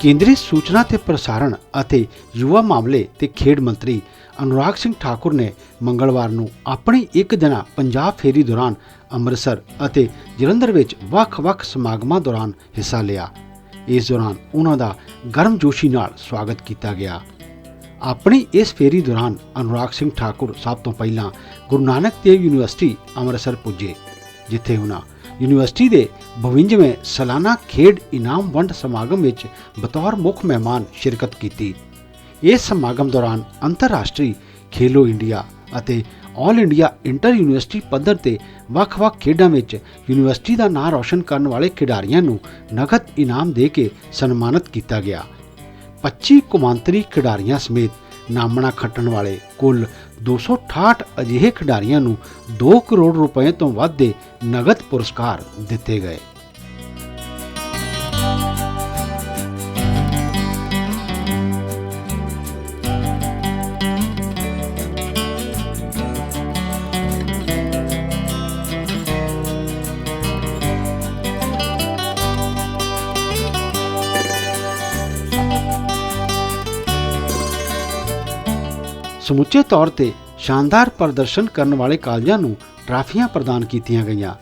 ਕੇਂਦਰੀ ਸੂਚਨਾ ਤੇ ਪ੍ਰਸਾਰਣ ਅਤੇ ਯੁਵਾ ਮਾਮਲੇ ਤੇ ਖੇਡ ਮੰਤਰੀ ਅਨੁਰਾਗ ਸਿੰਘ ਠਾਕੁਰ ਨੇ ਮੰਗਲਵਾਰ ਨੂੰ ਆਪਣੀ ਇੱਕ ਦਿਨਾ ਪੰਜਾਬ ਫੇਰੀ ਦੌਰਾਨ ਅੰਮ੍ਰਿਤਸਰ ਅਤੇ ਜਲੰਧਰ ਵਿੱਚ ਵੱਖ-ਵੱਖ ਸਮਾਗਮਾਂ ਦੌਰਾਨ ਹਿੱਸਾ ਲਿਆ। ਇਸ ਦੌਰਾਨ ਉਹਨਾਂ ਦਾ ਗਰਮਜੋਸ਼ੀ ਨਾਲ ਸਵਾਗਤ ਕੀਤਾ ਗਿਆ। ਆਪਣੀ ਇਸ ਫੇਰੀ ਦੌਰਾਨ ਅਨੁਰਾਗ ਸਿੰਘ ਠਾਕੁਰ ਸਭ ਤੋਂ ਪਹਿਲਾਂ ਗੁਰੂ ਨਾਨਕ ਦੇਵ ਯੂਨੀਵਰਸਿਟੀ ਅੰਮ੍ਰਿਤਸਰ ਪੁੱਜੇ, ਜਿੱਥੇ ਉਹਨਾਂ ਯੂਨੀਵਰਸਿਟੀ ਦੇ 52ਵੇਂ ਸਾਲਾਨਾ ਖੇਡ ਇਨਾਮ ਵੰਡ ਸਮਾਗਮ ਵਿੱਚ ਬਤੌਰ ਮੁੱਖ ਮਹਿਮਾਨ ਸ਼ਿਰਕਤ ਕੀਤੀ। ਇਸ ਸਮਾਗਮ ਦੌਰਾਨ ਅੰਤਰਰਾਸ਼ਟਰੀ ਖੇਲੋ ਇੰਡੀਆ ਅਤੇ ਆਲ ਇੰਡੀਆ ਇੰਟਰ ਯੂਨੀਵਰਸਿਟੀ ਪੱਧਰ ਤੇ ਵੱਖ-ਵੱਖ ਖੇਡਾਂ ਵਿੱਚ ਯੂਨੀਵਰਸਿਟੀ ਦਾ ਨਾਂ ਰੌਸ਼ਨ ਕਰਨ ਵਾਲੇ ਖਿਡਾਰੀਆਂ ਨੂੰ ਨਗਦ ਇਨਾਮ ਦੇ ਕੇ ਸਨਮਾਨਿਤ ਕੀਤਾ ਗਿਆ। 25 ਕੌਮਾਂਤਰੀ ਖਿਡਾਰੀਆਂ ਸਮੇਤ ਨਾਮਣਾ ਖੱਟਣ ਵਾਲੇ ਕੁੱਲ 268 ਅਜਿਹੇ ਖਿਡਾਰੀਆਂ ਨੂੰ 2 ਕਰੋੜ ਰੁਪਏ ਤੋਂ ਵੱਧ ਦੇ ਨਗਦ ਪੁਰਸਕਾਰ ਦਿੱਤੇ ਗਏ। ਸਮੁੱਚੇ ਤੌਰ ਤੇ ਸ਼ਾਨਦਾਰ ਪ੍ਰਦਰਸ਼ਨ ਕਰਨ ਵਾਲੇ ਕਾਲਜਾਂ ਨੂੰ ਟਰਾਫੀਆਂ ਪ੍ਰਦਾਨ ਕੀਤੀਆਂ ਗਈਆਂ।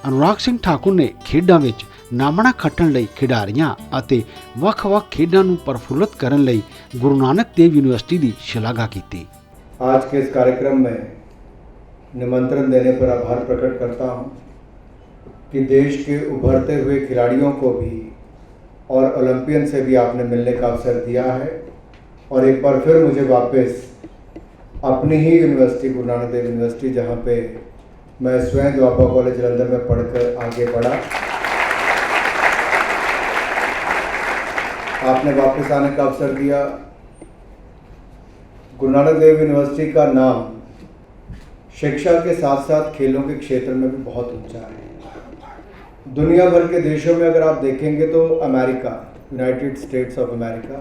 ਅਨੁਰਾਗ ਸਿੰਘ ਠਾਕੁਰ ਨੇ ਖੇਡਾਂ ਵਿੱਚ ਨਾਮਣਾ ਖੱਟਣ ਲਈ ਖਿਡਾਰੀਆਂ ਅਤੇ ਵੱਖ-ਵੱਖ ਖੇਡਾਂ ਨੂੰ ਪ੍ਰਫੁੱਲਤ ਕਰਨ ਲਈ ਗੁਰੂ ਨਾਨਕ ਦੇਵ यूनिवर्सिटी ਦੀ ਸ਼ਲਾਘਾ ਕੀਤੀ। आज के इस कार्यक्रम में निमंत्रण देने पर आभार प्रकट करता हूं कि देश के उभरते हुए खिलाड़ियों को भी और ओलंपियन से भी आपने मिलने का अवसर दिया है और एक बार फिर मुझे वापस अपनी ही यूनिवर्सिटी गुरु नानक देव यूनिवर्सिटी, जहां पे मैं स्वयं द्वापा कॉलेज जलंधर में पढ़कर आगे बढ़ा, आपने वापस आने का अवसर दिया। गुरु नानक देव यूनिवर्सिटी का नाम शिक्षा के साथ साथ खेलों के क्षेत्र में भी बहुत ऊंचा है। दुनिया भर के देशों में अगर आप देखेंगे तो America, United states of America,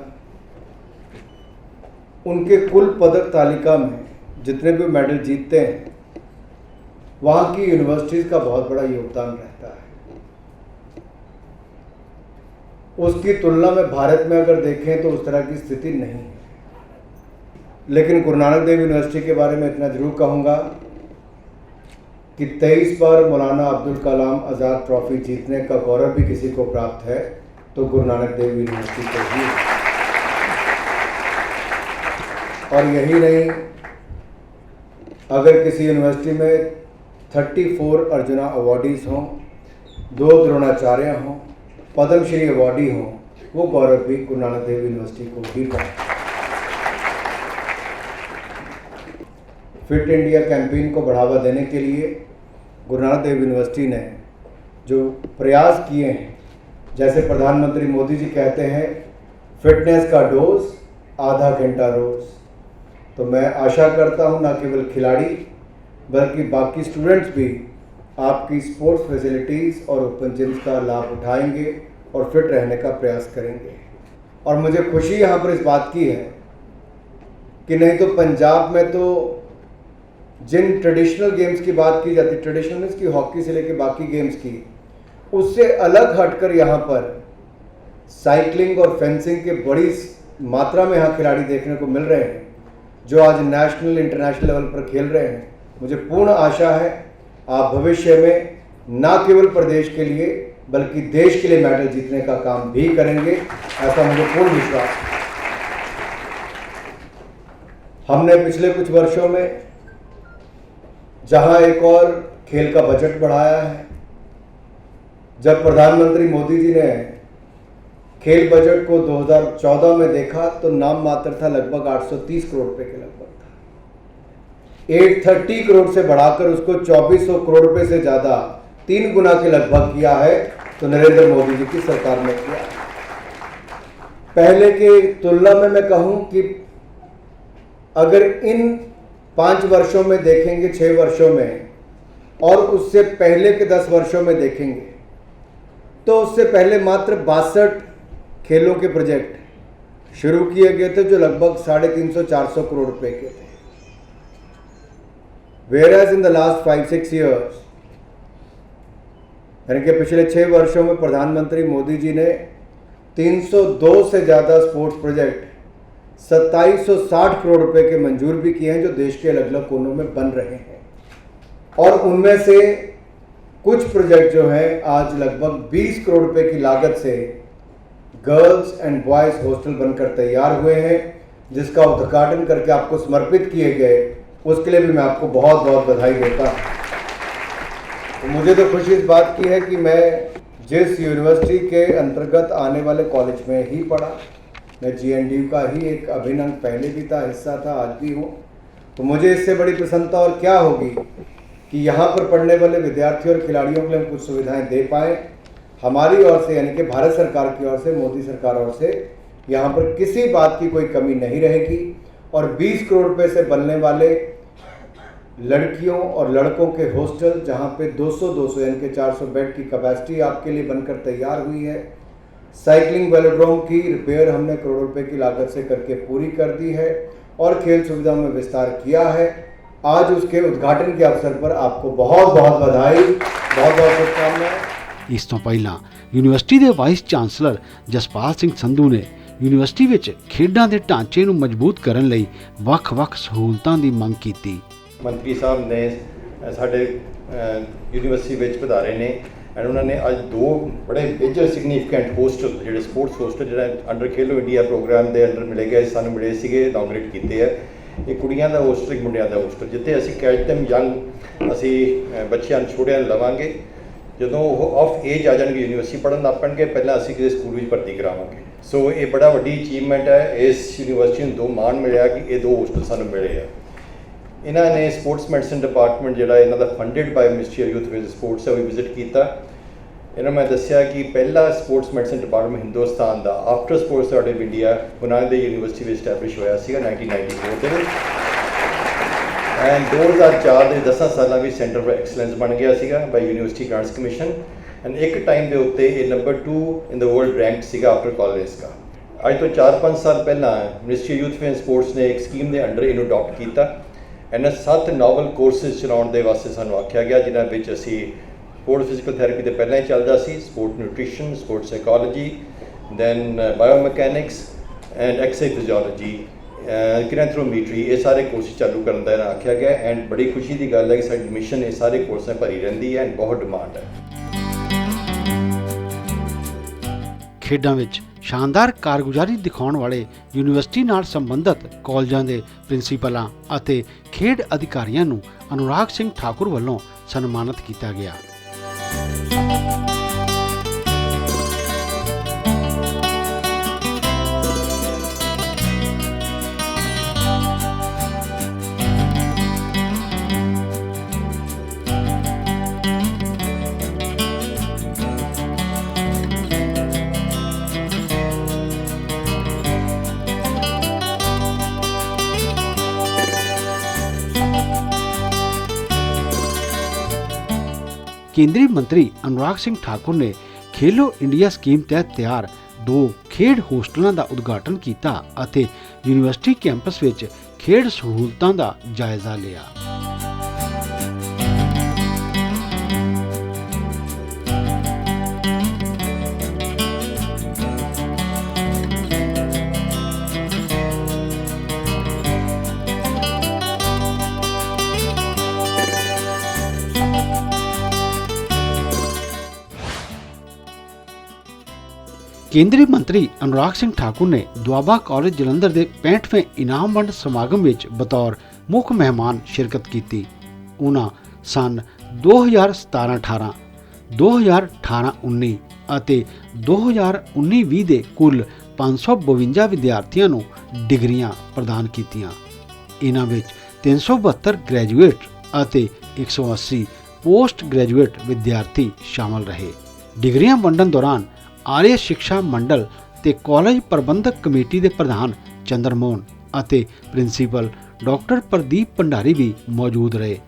उनके कुल पदक तालिका में जितने भी मेडल जीतते हैं, वहाँ की यूनिवर्सिटीज़ का बहुत बड़ा योगदान रहता है। उसकी तुलना में भारत में अगर देखें तो उस तरह की स्थिति नहीं है। लेकिन गुरु नानक देव यूनिवर्सिटी के बारे में इतना जरूर कहूँगा कि 23 बार मौलाना अब्दुल कलाम आज़ाद ट्रॉफी जीतने का गौरव भी किसी को प्राप्त है तो गुरु नानक देव यूनिवर्सिटी को ही है। और यही नहीं, अगर किसी यूनिवर्सिटी में 34 अर्जुना अवार्डीज़ हों, 2 द्रोणाचार्य हों, पद्मश्री अवार्डी हों, वो गौरव भी गुरु नानक देव यूनिवर्सिटी को ही प्राप्त है। फिट इंडिया कैंपेन को बढ़ावा देने के लिए गुरु नानक देव यूनिवर्सिटी ने जो प्रयास किए हैं, जैसे प्रधानमंत्री मोदी जी कहते हैं फिटनेस का डोज आधा घंटा रोज, तो मैं आशा करता हूं न केवल खिलाड़ी बल्कि बाकी स्टूडेंट्स भी आपकी स्पोर्ट्स फैसिलिटीज़ और ओपन जिम्स का लाभ उठाएंगे और फिट रहने का प्रयास करेंगे। और मुझे खुशी यहाँ पर इस बात की है कि नहीं तो पंजाब में तो जिन ट्रेडिशनल गेम्स की बात की जाती, ट्रेडिशनल मीन्स की हॉकी से लेकर बाकी गेम्स की, उससे अलग हटकर यहाँ पर साइकिलिंग और फेंसिंग के बड़ी मात्रा में यहाँ खिलाड़ी देखने को मिल रहे हैं, जो आज नेशनल इंटरनेशनल लेवल पर खेल रहे हैं। मुझे पूर्ण आशा है आप भविष्य में न केवल प्रदेश के लिए बल्कि देश के लिए मेडल जीतने का काम भी करेंगे, ऐसा मुझे पूर्ण विश्वास है। हमने पिछले कुछ वर्षों में जहां एक और खेल का बजट बढ़ाया है, जब प्रधानमंत्री मोदी जी ने खेल बजट को 2014 में देखा तो नाम मात्र था, लगभग 830 करोड़ रुपए के लगभग था। 830 करोड़ से बढ़ाकर उसको 2400 करोड़ रुपए से ज़्यादा 3 गुना के लगभग किया है, तो नरेंद्र मोदी जी की सरकार ने किया। पहले के तुलना में मैं कहूं कि अगर इन 5 वर्षों में देखेंगे, 6 वर्षों में, और उससे पहले के 10 वर्षों में देखेंगे तो उससे पहले मात्र 62 खेलों के प्रोजेक्ट शुरू किए गए थे जो लगभग 350-400 करोड़ रुपए के थे। Whereas in the last 5-6 years, यानी कि पिछले 6 वर्षों में प्रधानमंत्री मोदी जी ने 302 से ज़्यादा स्पोर्ट्स प्रोजेक्ट 2760 करोड़ रुपए के मंजूर भी किए हैं जो देश के अलग अलग कोनों में बन रहे हैं। और उनमें से कुछ प्रोजेक्ट जो हैं आज लगभग 20 करोड़ रुपए की लागत से गर्ल्स एंड बॉयज़ हॉस्टल बनकर तैयार हुए हैं, जिसका उद्घाटन करके आपको समर्पित किए गए, उसके लिए भी मैं आपको बहुत बहुत बधाई देता हूँ। तो मुझे तो खुशी इस बात की है कि मैं जिस यूनिवर्सिटी के अंतर्गत आने वाले कॉलेज में ही पढ़ा, मैं GNDU का ही एक अभिन्न अंग पहले भी था, हिस्सा था, आज भी हूँ, तो मुझे इससे बड़ी प्रसन्नता और क्या होगी कि यहाँ पर पढ़ने वाले विद्यार्थियों और खिलाड़ियों के लिए हम कुछ सुविधाएं दे पाएँ। हमारी ओर से यानी कि भारत सरकार की ओर से, मोदी सरकार ओर से यहाँ पर किसी बात की कोई कमी नहीं रहेगी। और 20 करोड़ रुपए से बनने वाले लड़कियों और लड़कों के हॉस्टल, जहाँ पे 200 यानी कि 400 बेड की कैपेसिटी आपके लिए बनकर तैयार हुई है। साइकिलिंग वेलोड्रोम की रिपेयर हमने करोड़ों रुपए की लागत से करके पूरी कर दी है और खेल सुविधाओं में विस्तार किया है। आज उसके उद्घाटन के अवसर पर आपको बहुत बहुत बधाई, बहुत बहुत शुभकामनाएं। ਇਸ ਤੋਂ ਪਹਿਲਾਂ ਯੂਨੀਵਰਸਿਟੀ ਦੇ ਵਾਈਸ ਚਾਂਸਲਰ ਜਸਪਾਲ ਸਿੰਘ ਸੰਧੂ ਨੇ ਯੂਨੀਵਰਸਿਟੀ ਵਿੱਚ ਖੇਡਾਂ ਦੇ ਢਾਂਚੇ ਨੂੰ ਮਜ਼ਬੂਤ ਕਰਨ ਲਈ ਵੱਖ-ਵੱਖ ਸਹੂਲਤਾਂ ਦੀ ਮੰਗ ਕੀਤੀ। ਮੰਤਰੀ ਸਾਹਿਬ ਨੇ ਸਾਡੇ ਯੂਨੀਵਰਸਿਟੀ ਵਿੱਚ ਪਧਾਰੇ ਨੇ ਐਂਡ ਉਹਨਾਂ ਨੇ ਅੱਜ 2 ਬੜੇ ਮੇਜਰ ਸਿਗਨੀਫੀਕੈਂਟ ਹੋਸਟਲ ਜਿਹੜੇ ਸਪੋਰਟਸ ਹੋਸਟਲ ਜਿਹੜਾ ਅੰਡਰ ਖੇਲੋ ਇੰਡੀਆ ਪ੍ਰੋਗਰਾਮ ਦੇ ਅੰਡਰ ਮਿਲੇ ਗਏ, ਸਾਨੂੰ ਮਿਲੇ ਸੀਗੇ, ਇਨੋਗਰੇਟ ਕੀਤੇ ਹੈ। ਇਹ ਕੁੜੀਆਂ ਦਾ ਹੋਸਟਲ, ਇੱਕ ਮੁੰਡਿਆਂ ਦਾ ਹੋਸਟਲ, ਜਿੱਥੇ ਅਸੀਂ ਕੈਚ ਦੈਮ ਯੰਗ, ਅਸੀਂ ਬੱਚਿਆਂ ਨੂੰ ਛੋਟਿਆਂ ਨੂੰ ਲਵਾਂਗੇ। ਜਦੋਂ ਉਹ ਆਫ ਏਜ ਆ ਜਾਣਗੇ, ਯੂਨੀਵਰਸਿਟੀ ਪੜ੍ਹਨ ਲੱਗ ਪੈਣਗੇ, ਪਹਿਲਾਂ ਅਸੀਂ ਕਿਸੇ ਸਕੂਲ ਵਿੱਚ ਭਰਤੀ ਕਰਾਵਾਂਗੇ। ਸੋ ਇਹ ਬੜਾ ਵੱਡੀ ਅਚੀਵਮੈਂਟ ਹੈ। ਇਸ ਯੂਨੀਵਰਸਿਟੀ ਨੂੰ 2 ਮਾਣ ਮਿਲਿਆ ਕਿ ਇਹ 2 ਹੋਸਟਲ ਸਾਨੂੰ ਮਿਲੇ ਆ। ਇਹਨਾਂ ਨੇ ਸਪੋਰਟਸ ਮੈਡੀਸਨ ਡਿਪਾਰਟਮੈਂਟ ਜਿਹੜਾ ਇਹਨਾਂ ਦਾ funded by ministry of youth with sports ਹੈ, ਉਹ ਵੀ ਵਿਜ਼ਿਟ ਕੀਤਾ। ਇਹਨਾਂ ਮੈਂ ਦੱਸਿਆ ਕਿ ਪਹਿਲਾ ਸਪੋਰਟਸ ਮੈਡੀਸਨ ਡਿਪਾਰਟਮੈਂਟ ਹਿੰਦੁਸਤਾਨ ਦਾ after sports authority of India ਗੁਰੂ ਦੇ ਯੂਨੀਵਰਸਿਟੀ ਵਿੱਚ ਸਟੈਬਲਿਸ਼ ਹੋਇਆ ਸੀਗਾ 1994 ਦੇ ਵਿੱਚ। ਐਂਡ 2004 ਦੇ 10 ਸਾਲਾਂ ਵਿੱਚ ਸੈਂਟਰ ਫॉर ਐਕਸਲੈਂਸ ਬਣ ਗਿਆ ਸੀਗਾ ਬਾਈ ਯੂਨੀਵਰਸਿਟੀ ਗ੍ਰਾਂਟਸ ਕਮਿਸ਼ਨ। ਐਂਡ ਇੱਕ ਟਾਈਮ ਦੇ ਉੱਤੇ ਇਹ ਨੰਬਰ 2 ਇਨ ਦ ਵਰਲਡ ਰੈਂਕਡ ਸੀਗਾ ਆਫਟਰ ਕਾਲਜ ਦਾ। ਅੱਜ ਤੋਂ 4-5 ਸਾਲ ਪਹਿਲਾਂ ਮਿਨਿਸਟਰੀ ਯੂਥ ਐਂਡ ਸਪੋਰਟਸ ਨੇ ਇੱਕ ਸਕੀਮ ਦੇ ਅੰਡਰ ਇਹਨੂੰ ਅਡਾਪਟ ਕੀਤਾ। ਇਹਨਾਂ 7 ਨੋਵਲ ਕੋਰਸਿਸ ਚਲਾਉਣ ਦੇ ਵਾਸਤੇ ਸਾਨੂੰ ਆਖਿਆ ਗਿਆ, ਜਿਨ੍ਹਾਂ ਵਿੱਚ ਅਸੀਂ ਸਪੋਰਟ ਫਿਜ਼ੀਕਲ ਥੈਰੇਪੀ ਤੋਂ ਪਹਿਲਾਂ ਹੀ ਚੱਲਦਾ ਸੀ, sport nutrition, sport psychology, then biomechanics and exercise physiology, kinanthropometry, ਇਹ ਸਾਰੇ ਕੋਰਸ ਚਾਲੂ ਕਰਨ ਦਾ ਇਹਨਾਂ ਆਖਿਆ ਗਿਆ। ਐਂਡ ਬੜੀ ਖੁਸ਼ੀ ਦੀ ਗੱਲ ਹੈ ਕਿ ਸਾਡੀ ਐਡਮਿਸ਼ਨ ਇਹ ਸਾਰੇ ਕੋਰਸਾਂ ਭਰੀ ਰਹਿੰਦੀ ਹੈ ਐਂਡ ਬਹੁਤ ਡਿਮਾਂਡ ਹੈ। ਖੇਡਾਂ ਵਿੱਚ ਸ਼ਾਨਦਾਰ ਕਾਰਗੁਜ਼ਾਰੀ ਦਿਖਾਉਣ ਵਾਲੇ ਯੂਨੀਵਰਸਿਟੀ ਨਾਲ ਸੰਬੰਧਿਤ ਕਾਲਜਾਂ ਦੇ ਪ੍ਰਿੰਸੀਪਲਾਂ ਅਤੇ ਖੇਡ ਅਧਿਕਾਰੀਆਂ ਨੂੰ ਅਨੁਰਾਗ ਸਿੰਘ ਠਾਕੁਰ ਵੱਲੋਂ ਸਨਮਾਨਿਤ ਕੀਤਾ ਗਿਆ। ਕੇਂਦਰੀ ਮੰਤਰੀ ਅਨੁਰਾਗ ਸਿੰਘ ਠਾਕੁਰ ਨੇ ਖੇਲੋ ਇੰਡੀਆ ਸਕੀਮ ਤਹਿਤ ਤਿਆਰ 2 ਖੇਡ ਹੋਸਟਲਾਂ ਦਾ ਉਦਘਾਟਨ ਕੀਤਾ ਅਤੇ ਯੂਨੀਵਰਸਿਟੀ ਕੈਂਪਸ ਵਿੱਚ ਖੇਡ ਸਹੂਲਤਾਂ ਦਾ ਜਾਇਜ਼ਾ ਲਿਆ। ਕੇਂਦਰੀ ਮੰਤਰੀ ਅਨੁਰਾਗ ਸਿੰਘ ਠਾਕੁਰ ਨੇ ਦੁਆਬਾ ਕਾਲਜ ਜਲੰਧਰ ਦੇ 65ਵੇਂ ਇਨਾਮ ਵੰਡ ਸਮਾਗਮ ਵਿੱਚ ਬਤੌਰ ਮੁੱਖ ਮਹਿਮਾਨ ਸ਼ਿਰਕਤ ਕੀਤੀ। ਉਹਨਾਂ ਸਨ 2017-18, 2018-19 ਅਤੇ 2019-20 ਦੇ ਕੁੱਲ 552 ਵਿਦਿਆਰਥੀਆਂ ਨੂੰ ਡਿਗਰੀਆਂ ਪ੍ਰਦਾਨ ਕੀਤੀਆਂ। ਇਹਨਾਂ ਵਿੱਚ 372 ਗ੍ਰੈਜੂਏਟ ਅਤੇ 180 ਪੋਸਟ ਗ੍ਰੈਜੂਏਟ ਵਿਦਿਆਰਥੀ ਸ਼ਾਮਲ ਰਹੇ। ਡਿਗਰੀਆਂ ਵੰਡਣ ਦੌਰਾਨ ਆਰਿਆ ਸਿੱਖਿਆ ਮੰਡਲ ਤੇ ਕਾਲਜ ਪ੍ਰਬੰਧਕ ਕਮੇਟੀ ਦੇ ਪ੍ਰਧਾਨ ਚੰਦਰ ਮੋਹਨ ਅਤੇ ਪ੍ਰਿੰਸੀਪਲ ਡਾਕਟਰ ਪ੍ਰਦੀਪ ਭੰਡਾਰੀ ਵੀ ਮੌਜੂਦ ਰਹੇ।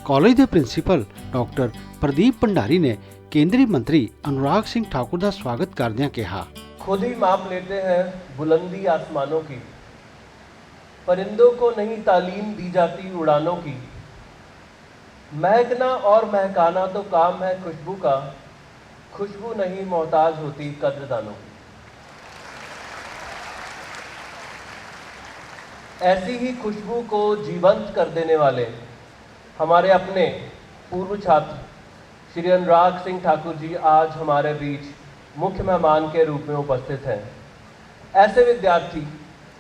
ਕਾਲਜ ਦੇ ਪ੍ਰਿੰਸੀਪਲ ਡਾਕਟਰ ਪ੍ਰਦੀਪ ਭੰਡਾਰੀ ਨੇ ਕੇਂਦਰੀ ਮੰਤਰੀ अनुराग सिंह ठाकुर ਦਾ ਸਵਾਗਤ ਕਰਦਿਆਂ ਕਿਹਾ, खुद ही माप लेते हैं बुलंदी आसमानों की, परिंदों को नहीं तालीम दी जाती उड़ानों की, महकना और महकाना तो काम है खुशबू का, खुशबू नहीं मोहताज होती कद्रदानों की। ऐसी ही खुशबू को जीवंत कर देने वाले हमारे अपने पूर्व छात्र श्री अनुराग सिंह ठाकुर जी आज हमारे बीच मुख्य मेहमान के रूप में उपस्थित हैं। ऐसे विद्यार्थी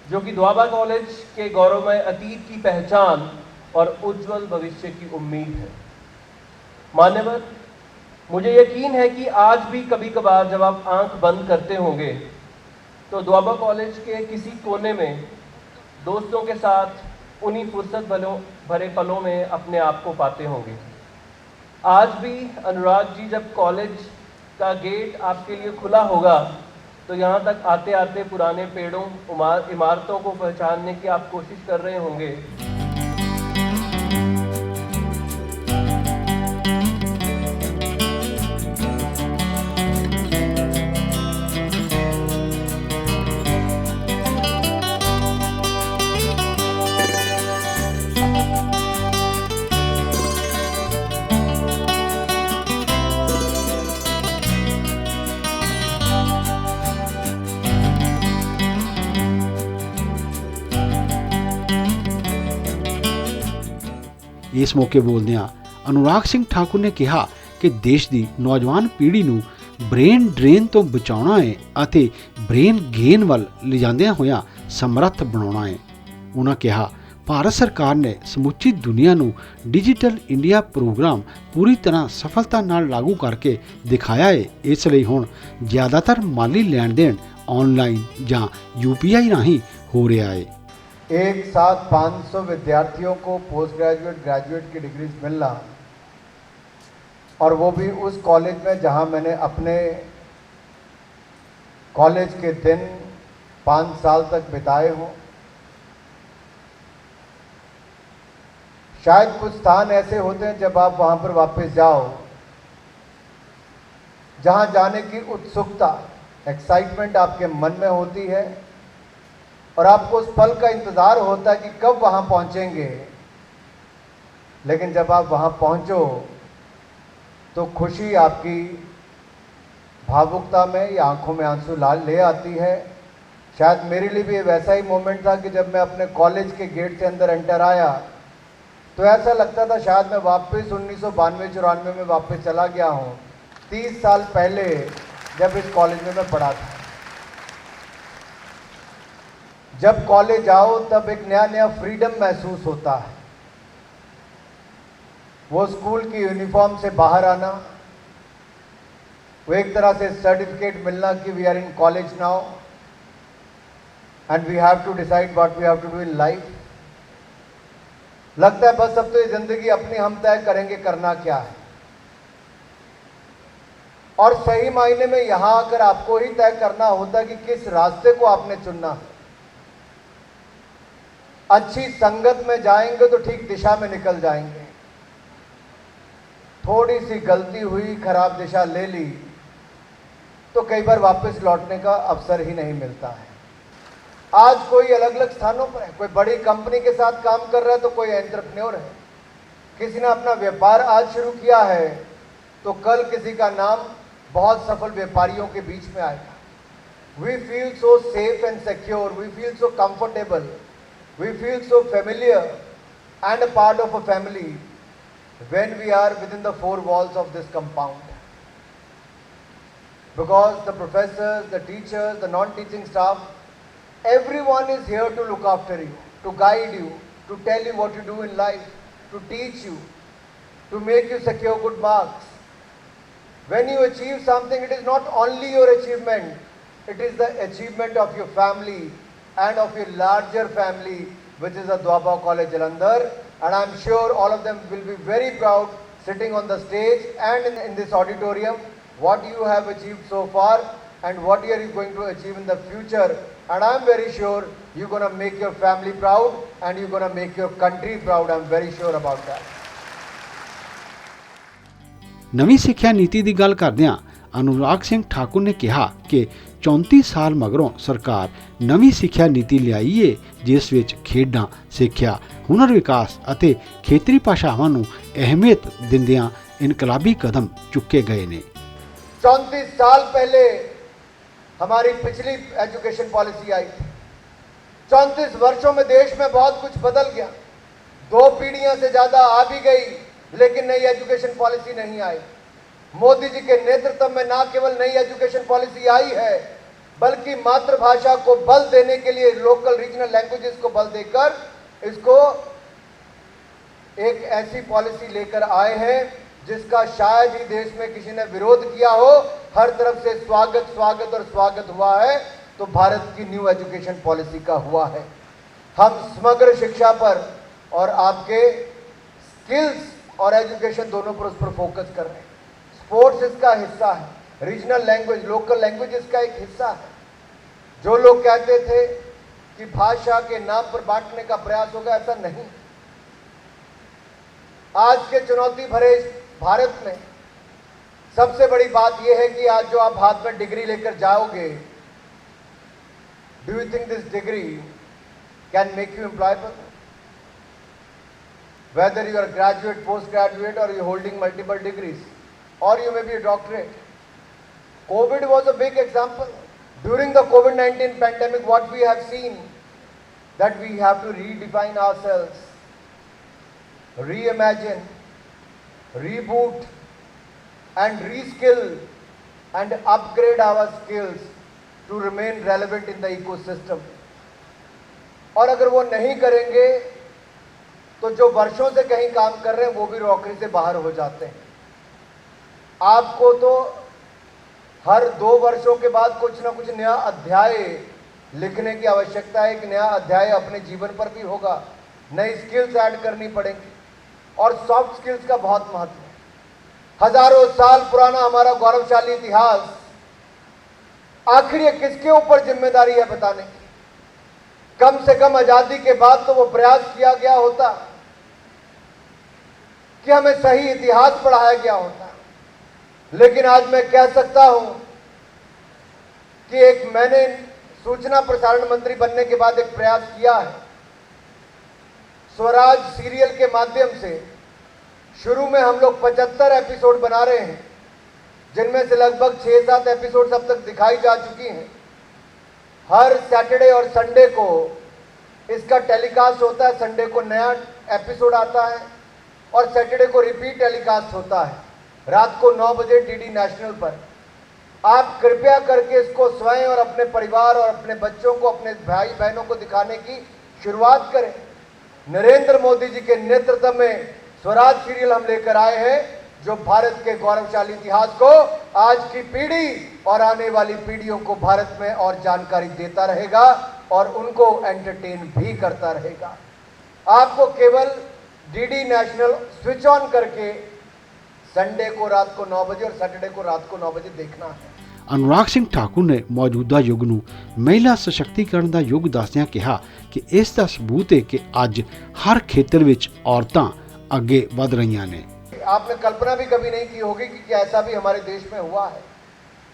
जो कि दोआबा कॉलेज के गौरवमय अतीत की पहचान और उज्जवल भविष्य की उम्मीद है। मान्यवर, मुझे यकीन है कि आज भी कभी कभार जब आप आंख बंद करते होंगे तो दोआबा कॉलेज के किसी कोने में दोस्तों के साथ उन्हीं फुर्सत भरे पलों में अपने आप को पाते होंगे। आज भी अनुराग जी जब कॉलेज का गेट आपके लिए खुला होगा तो यहाँ तक आते आते पुराने पेड़ों इमारतों को पहचानने की आप कोशिश कर रहे होंगे। ਇਸ ਮੌਕੇ ਬੋਲਦਿਆਂ अनुराग सिंह ठाकुर ਨੇ ਕਿਹਾ ਕਿ ਦੇਸ਼ ਦੀ ਨੌਜਵਾਨ ਪੀੜ੍ਹੀ ਨੂੰ ਬ੍ਰੇਨ ਡਰੇਨ ਤੋਂ ਬਚਾਉਣਾ ਹੈ ਅਤੇ ਬ੍ਰੇਨ ਗੇਨ ਵੱਲ ਲਿਜਾਂਦਿਆਂ ਹੋਇਆਂ ਸਮਰੱਥ ਬਣਾਉਣਾ ਹੈ। ਉਹਨਾਂ ਕਿਹਾ, ਭਾਰਤ ਸਰਕਾਰ ਨੇ ਸਮੁੱਚੀ ਦੁਨੀਆ ਨੂੰ ਡਿਜੀਟਲ ਇੰਡੀਆ ਪ੍ਰੋਗਰਾਮ ਪੂਰੀ ਤਰ੍ਹਾਂ ਸਫਲਤਾ ਨਾਲ ਲਾਗੂ ਕਰਕੇ ਦਿਖਾਇਆ ਹੈ। ਇਸ ਲਈ ਹੁਣ ਜ਼ਿਆਦਾਤਰ ਮਾਲੀ ਲੈਣ ਦੇਣ ऑनलाइन ਜਾਂ UPI ਰਾਹੀਂ ਹੋ ਰਿਹਾ ਹੈ। एक साथ 500 विद्यार्थियों को पोस्ट ग्रेजुएट ग्रेजुएट की डिग्रीज मिलना, और वो भी उस कॉलेज में जहां मैंने अपने कॉलेज के दिन 5 साल तक बिताए हों। शायद कुछ स्थान ऐसे होते हैं जब आप वहां पर वापस जाओ, जहां जाने की उत्सुकता, एक्साइटमेंट आपके मन में होती है और आपको उस पल का इंतज़ार होता है कि कब वहाँ पहुँचेंगे। लेकिन जब आप वहाँ पहुँचो तो खुशी आपकी भावुकता में या आंखों में आंसू लाल ले आती है। शायद मेरे लिए भी वैसा ही मोमेंट था कि जब मैं अपने कॉलेज के गेट से अंदर एंटर आया तो ऐसा लगता था शायद मैं वापस 1992-94 में वापस चला गया हूँ, 30 साल पहले जब इस कॉलेज में मैं पढ़ा था। जब कॉलेज आओ तब एक नया नया फ्रीडम महसूस होता है। वो स्कूल की यूनिफॉर्म से बाहर आना, वो एक तरह से सर्टिफिकेट मिलना कि we are in college now and we have to decide what we have to do in life. लगता है बस अब तो ये ज़िंदगी अपनी हम तय करेंगे करना क्या है। और सही मायने में यहाँ आकर आपको ही तय करना होता कि किस रास्ते को आपने चुनना है। अच्छी संगत में जाएंगे तो ठीक दिशा में निकल जाएंगे। थोड़ी सी गलती हुई, खराब दिशा ले ली तो कई बार वापस लौटने का अवसर ही नहीं मिलता है। आज कोई अलग अलग स्थानों पर है, कोई बड़ी कंपनी के साथ काम कर रहा है तो कोई एंटरप्रेन्योर है, किसी ने अपना व्यापार आज शुरू किया है तो कल किसी का नाम बहुत सफल व्यापारियों के बीच में आएगा। We feel so safe and secure, we feel so comfortable, we feel so familiar and a part of a family when we are within the four walls of this compound. Because the professors, the teachers, the non-teaching staff, everyone is here to look after you, to guide you, to tell you what to do in life, to teach you, to make you secure good marks. When you achieve something, it is not only your achievement, it is the achievement of your family and of your larger family, which is the Doaba College Jalandhar, and I am sure all of them will be very proud sitting on the stage and in this auditorium what you have achieved so far and what you are going to achieve in the future, and I am very sure you are going to make your family proud and you are going to make your country proud. I am very sure about that. ਨਵੀਂ ਸਿੱਖਿਆ ਨੀਤੀ ਦੀ ਗੱਲ ਕਰਦਿਆਂ ਅਨੁਰਾਗ ਸਿੰਘ ਠਾਕੁਰ ਨੇ ਕਿਹਾ ਕਿ 34 ਸਾਲ ਮਗਰੋਂ ਸਰਕਾਰ ਨਵੀਂ ਸਿੱਖਿਆ ਨੀਤੀ ਲਿਆਈ ਏ ਜਿਸ ਵਿੱਚ ਖੇਡਾਂ, ਸਿੱਖਿਆ, ਹੁਨਰ ਵਿਕਾਸ ਅਤੇ ਖੇਤਰੀ ਭਾਸ਼ਾਵਾਂ ਨੂੰ ਅਹਿਮੀਅਤ ਦਿੰਦਿਆਂ ਇਨਕਲਾਬੀ कदम चुके गए ने। 34 साल पहले हमारी पिछली एजुकेशन पॉलिसी आई थी। 34 वर्षों में देश में बहुत कुछ बदल गया। 2 पीढ़ियां से ज़्यादा आ भी गई, लेकिन नई एजुकेशन पॉलिसी नहीं आई। मोदी जी के नेतृत्व में ना केवल नई एजुकेशन पॉलिसी आई है, बल्कि मातृभाषा को बल देने के लिए लोकल रीजनल लैंग्वेजेस को बल देकर इसको एक ऐसी पॉलिसी लेकर आए हैं जिसका शायद ही देश में किसी ने विरोध किया हो। हर तरफ से स्वागत स्वागत और स्वागत हुआ है, तो भारत की न्यू एजुकेशन पॉलिसी का हुआ है। हम समग्र शिक्षा पर और आपके स्किल्स और एजुकेशन दोनों पर उस पर फोकस कर रहे हैं। स्पोर्ट्स इसका हिस्सा है, रीजनल लैंग्वेज, लोकल लैंग्वेज इसका एक हिस्सा है। जो लोग कहते थे कि भाषा के नाम पर बांटने का प्रयास होगा, ऐसा नहीं। आज के चुनौती भरे भारत में सबसे बड़ी बात यह है कि आज जो आप हाथ में डिग्री लेकर जाओगे, do you think this degree can make you employable? Whether you are a graduate, postgraduate, or you are holding multiple degrees, or you may be a doctorate. COVID was a big example. During the COVID-19 pandemic, what we have seen, that we have to redefine ourselves, reimagine, reboot, and reskill and upgrade our skills to remain relevant in the ecosystem. और अगर वो नहीं करेंगे तो जो वर्षों से कहीं काम कर रहे हैं वो भी नौकरी से बाहर हो जाते हैं। आपको तो हर 2 वर्षों के बाद कुछ ना कुछ नया अध्याय लिखने की आवश्यकता है। एक नया अध्याय अपने जीवन पर भी होगा, नई स्किल्स ऐड करनी पड़ेंगी, और सॉफ्ट स्किल्स का बहुत महत्व है। हजारों साल पुराना हमारा गौरवशाली इतिहास, आखिर ये किसके ऊपर जिम्मेदारी है बताने की? कम से कम आजादी के बाद तो वो प्रयास किया गया होता कि हमें सही इतिहास पढ़ाया गया होता, लेकिन आज मैं कह सकता हूं कि मैंने सूचना प्रसारण मंत्री बनने के बाद एक प्रयास किया है। स्वराज सीरियल के माध्यम से शुरू में हम लोग 75 एपिसोड बना रहे हैं, जिनमें से लगभग 6-7 एपिसोड अब तक दिखाई जा चुकी हैं। हर सैटरडे और संडे को इसका टेलीकास्ट होता है। संडे को नया एपिसोड आता है और सैटरडे को रिपीट टेलीकास्ट होता है रात को 9 बजे डीडी नेशनल पर। आप कृपया करके इसको स्वयं और अपने परिवार और अपने बच्चों को, अपने भाई बहनों को दिखाने की शुरुआत करें। नरेंद्र मोदी जी के नेतृत्व में स्वराज सीरियल हम लेकर आए हैं, जो भारत के गौरवशाली इतिहास को आज की पीढ़ी और आने वाली पीढ़ियों को भारत में और जानकारी देता रहेगा और उनको एंटरटेन भी करता रहेगा। आपको केवल डीडी नेशनल स्विच ऑन करके संडे को रात को 9 बजे और सैटरडे को रात को 9 बजे देखना है। अनुराग सिंह ठाकुर ने मौजूदा युग ਨੂੰ ਮਹਿਲਾ ਸਸ਼ਕਤੀਕਰਨ ਦਾ ਯੁੱਗ ਦੱਸਦਿਆਂ ਕਿਹਾ ਕਿ ਇਸ ਦਾ ਸਬੂਤ ਹੈ ਕਿ ਅੱਜ ਹਰ ਖੇਤਰ ਵਿੱਚ ਔਰਤਾਂ ਅੱਗੇ ਵਧ ਰਹੀਆਂ ਨੇ। आपने कल्पना भी कभी नहीं की होगी कि ऐसा भी हमारे देश में हुआ है।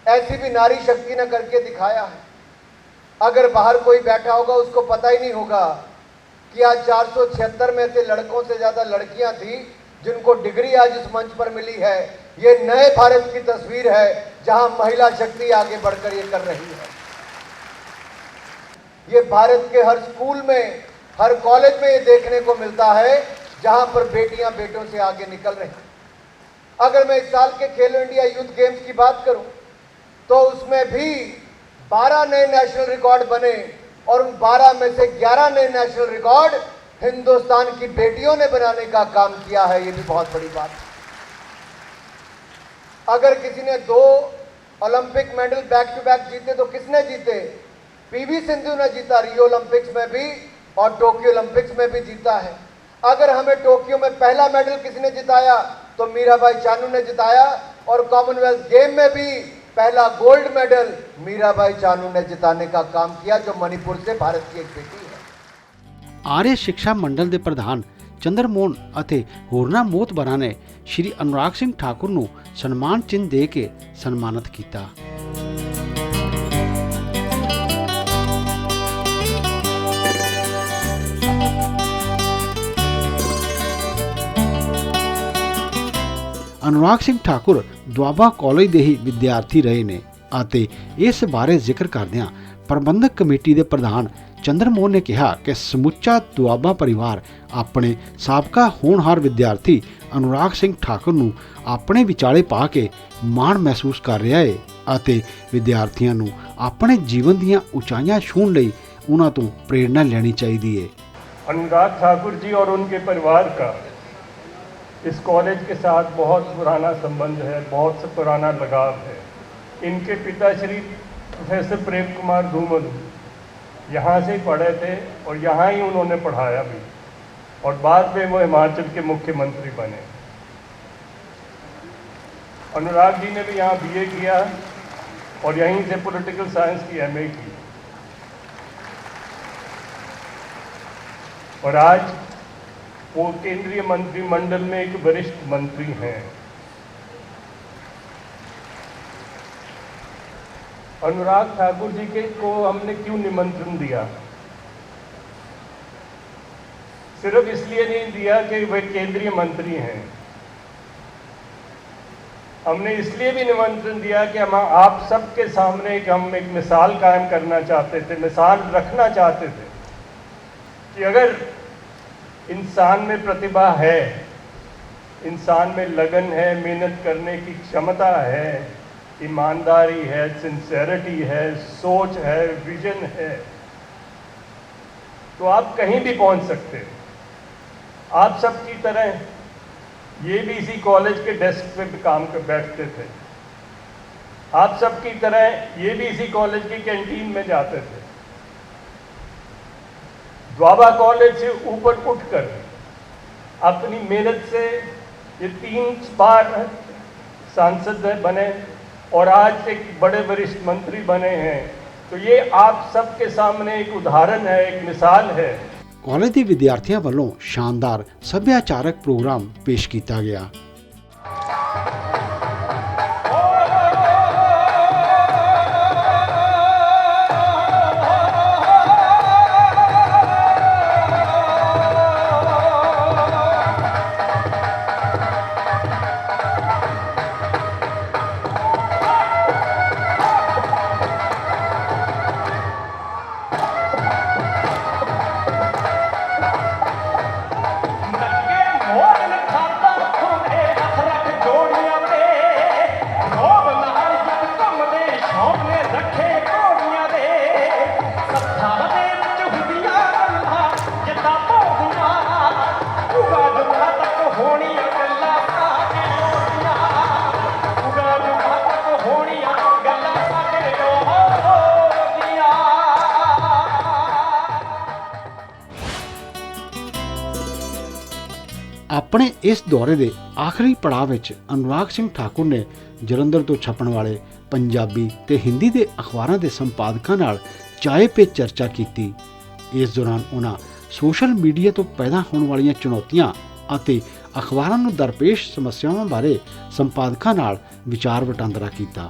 ऐसी भी नारी शक्ति ने करके दिखाया है। अगर बाहर कोई बैठा होगा उसको पता ही नहीं होगा कि आज 476 में से लड़कों से ज़्यादा लड़कियां थी जिनको डिग्री आज इस मंच पर मिली है। ये नए भारत की तस्वीर है जहां महिला शक्ति आगे बढ़कर ये कर रही है। ये भारत के हर स्कूल में, हर कॉलेज में ये देखने को मिलता है जहां पर बेटियां बेटों से आगे निकल रही हैं। अगर मैं इस साल के खेलो इंडिया यूथ गेम्स की बात करूं तो उसमें भी 12 नए नेशनल रिकॉर्ड बने और उन 12 में से 11 नए नेशनल रिकॉर्ड हिंदुस्तान की बेटियों ने बनाने का काम किया है। ये भी बहुत बड़ी बात है। अगर किसी ने 2 Olympic medal back to back जीते तो किसने जीते? पीवी सिंधु ने जीता, रियो ओलंपिक्स में भी और टोक्यो ओलंपिक्स में भी जीता है। अगर हमें टोक्यो में पहला मेडल किसी ने जिताया तो मीराबाई चानू ने जिताया, और कॉमनवेल्थ गेम में भी पहला गोल्ड मेडल मीराबाई चानू ने जिताने का काम किया, जो मणिपुर से भारत की एक बेटी है। आर्य शिक्षा मंडल के प्रधान ਚੰਦਰਮੋਹਨ ਅਤੇ ਹੋਰਨਾਂ ਮੋਹਤਬਰਾਂ ਨੇ ਸ਼੍ਰੀ ਅਨੁਰਾਗ ਸਿੰਘ ਠਾਕੁਰ ਨੂੰ ਸਨਮਾਨ ਚਿੰਨ੍ਹ ਦੇ ਕੇ ਸਨਮਾਨਿਤ ਕੀਤਾ। ਅਨੁਰਾਗ ਸਿੰਘ ਠਾਕੁਰ ਦੁਆਬਾ ਕਾਲਜ ਦੇ ਹੀ ਵਿਦਿਆਰਥੀ ਰਹੇ ਨੇ ਅਤੇ ਇਸ ਬਾਰੇ ਜ਼ਿਕਰ ਕਰਦਿਆਂ ਪ੍ਰਬੰਧਕ ਕਮੇਟੀ ਦੇ ਪ੍ਰਧਾਨ ਚੰਦਰਮੋਹਨ ਨੇ ਕਿਹਾ ਕਿ ਸਮੁੱਚਾ ਦੁਆਬਾ ਪਰਿਵਾਰ ਆਪਣੇ ਸਾਬਕਾ ਹੋਣਹਾਰ ਵਿਦਿਆਰਥੀ ਅਨੁਰਾਗ ਸਿੰਘ ਠਾਕੁਰ ਨੂੰ ਆਪਣੇ ਵਿਚਾਲੇ ਪਾ ਕੇ ਮਾਣ ਮਹਿਸੂਸ ਕਰ ਰਿਹਾ ਹੈ ਅਤੇ ਵਿਦਿਆਰਥੀਆਂ ਨੂੰ ਆਪਣੇ ਜੀਵਨ ਦੀਆਂ ਉਚਾਈਆਂ ਛੂਹਣ ਲਈ ਉਹਨਾਂ ਤੋਂ ਪ੍ਰੇਰਣਾ ਲੈਣੀ ਚਾਹੀਦੀ ਹੈ। अनुराग ठाकुर जी और उनके परिवार का इस कॉलेज के साथ बहुत पुराना संबंध है, बहुत से पुराना लगाव है। इनके पिता श्री प्रोफेसर प्रेम कुमार धूमल यहाँ से ही पढ़े थे और यहाँ ही उन्होंने पढ़ाया भी और बाद में वो हिमाचल के मुख्यमंत्री बने। अनुराग जी ने भी यहाँ बीए किया और यहीं से पॉलिटिकल साइंस की एमए की और आज वो केंद्रीय मंत्रिमंडल में एक वरिष्ठ मंत्री हैं। अनुराग ठाकुर जी को हमने क्यों निमंत्रण दिया? सिर्फ इसलिए नहीं दिया कि वे केंद्रीय मंत्री हैं, हमने इसलिए भी निमंत्रण दिया कि हम आप सबके सामने हम एक मिसाल कायम करना चाहते थे, मिसाल रखना चाहते थे कि अगर इंसान में प्रतिभा है, इंसान में लगन है, मेहनत करने की क्षमता है, ईमानदारी है, सिंसेरिटी है, सोच है, विजन है, तो आप कहीं भी पहुंच सकते हो। आप सबकी तरह ये भी इसी कॉलेज के डेस्क पे भी काम कर बैठते थे, आप सबकी तरह ये भी इसी कॉलेज की कैंटीन में जाते थे। द्वाबा कॉलेज से ऊपर उठकर अपनी मेहनत से ये 3 बार सांसद बने और आज एक बड़े वरिष्ठ मंत्री बने हैं, तो ये आप सबके सामने एक उदाहरण है, एक मिसाल है। ਕਾਲਜ ਦੇ ਵਿਦਿਆਰਥੀਆਂ ਵੱਲੋਂ ਸ਼ਾਨਦਾਰ ਸੱਭਿਆਚਾਰਕ ਪ੍ਰੋਗਰਾਮ ਪੇਸ਼ ਕੀਤਾ ਗਿਆ। ਆਪਣੇ ਇਸ ਦੌਰੇ ਦੇ ਆਖਰੀ ਪੜਾਅ ਵਿੱਚ ਅਨੁਰਾਗ ਸਿੰਘ ਠਾਕੁਰ ਨੇ ਜਲੰਧਰ ਤੋਂ ਛਪਣ ਵਾਲੇ ਪੰਜਾਬੀ ਤੇ ਹਿੰਦੀ ਦੇ ਅਖਬਾਰਾਂ ਦੇ ਸੰਪਾਦਕਾਂ ਨਾਲ ਚਾਏ ਪੇ ਚਰਚਾ ਕੀਤੀ। ਇਸ ਦੌਰਾਨ ਉਹਨਾਂ ਸੋਸ਼ਲ ਮੀਡੀਆ ਤੋਂ ਪੈਦਾ ਹੋਣ ਵਾਲੀਆਂ ਚੁਣੌਤੀਆਂ ਅਤੇ ਅਖਬਾਰਾਂ ਨੂੰ ਦਰਪੇਸ਼ ਸਮੱਸਿਆਵਾਂ ਬਾਰੇ ਸੰਪਾਦਕਾਂ ਨਾਲ ਵਿਚਾਰ ਵਟਾਂਦਰਾ ਕੀਤਾ।